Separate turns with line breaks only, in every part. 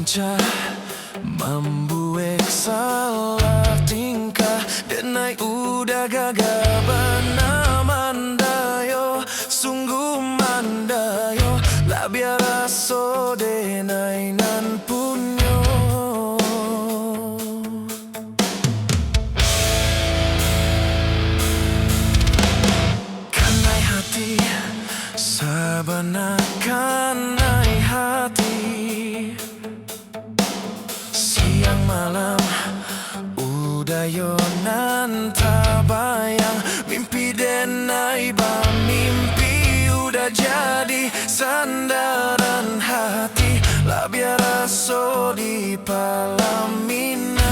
lincah membuat salah tingkah, denai udah gagal benar mandayo, sungguh mandayo lah biara so denai nan punyo. Kanai hati sabana kanai hati, siang malam udayo nan tabayang, mimpi denai ba mimpi udah jadi sandaran hati, lah biara so di palaminan.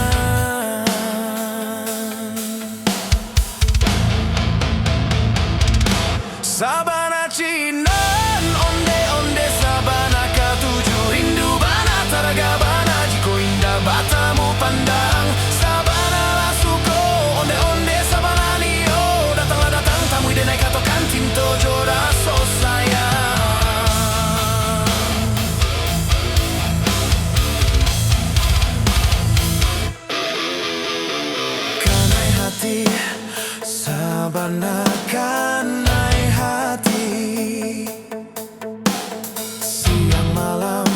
Sabana cinan onde-onde sabana katuju, rindu bana taraga bana jiko indah batamu pandang. Sabana lasuko onde-onde sabana nio, datanglah datang tamu denai katokan tinto jora so sayang. Kanai hati sabana kanai hati, siang malam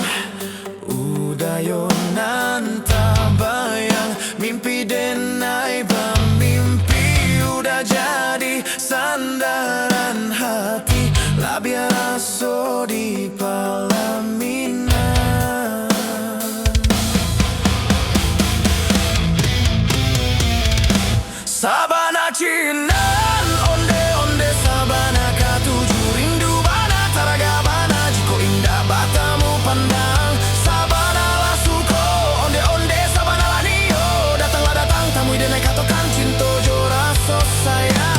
udayo nan tabayang, mimpi denai ba mimpi udah jadi sandaran hati, lah biara so di palaminan. Sabana cinan onde-onde sabana katuju, rindu bana taraga bana jiko indah batamu pandang. Sabana lasuko onde-onde sabana lanio, datanglah datang tamu denai katokan cinto jora so sayang.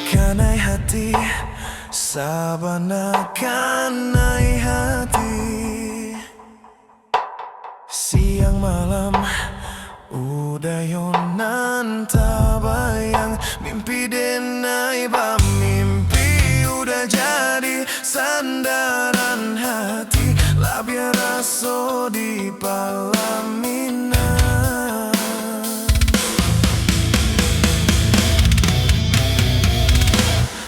Kanai hati sabana kanai hati, siang malam udayo nan tabayang, mimpi denai ba mimpi udah jadi sandaran hati, lah biara so di palaminan.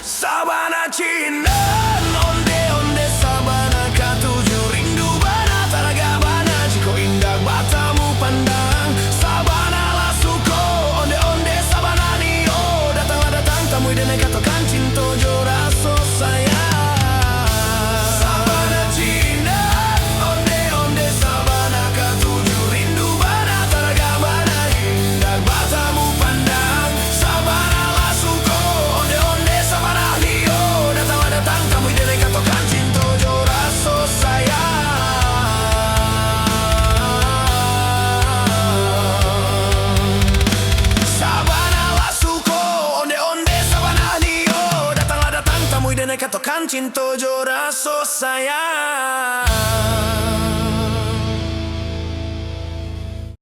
Sabana cinan onde-onde sabana katuju, rindu bana taraga bana jiko indah batamu pandang. Sabana lasuko onde-onde sabana nio, datanglah datang tamu denai katokan cinto jora so sayang. Sabana cinan onde-onde sabana katuju, rindu bana taraga bana indah batamu pandang. Sabana lasuko onde-onde sabana nio, datanglah datang tamu denai katokan cinto jora so sayang. Sabana lasuko onde-onde sabana nio, datanglah datang tamu denai katokan cinto jora so sayang.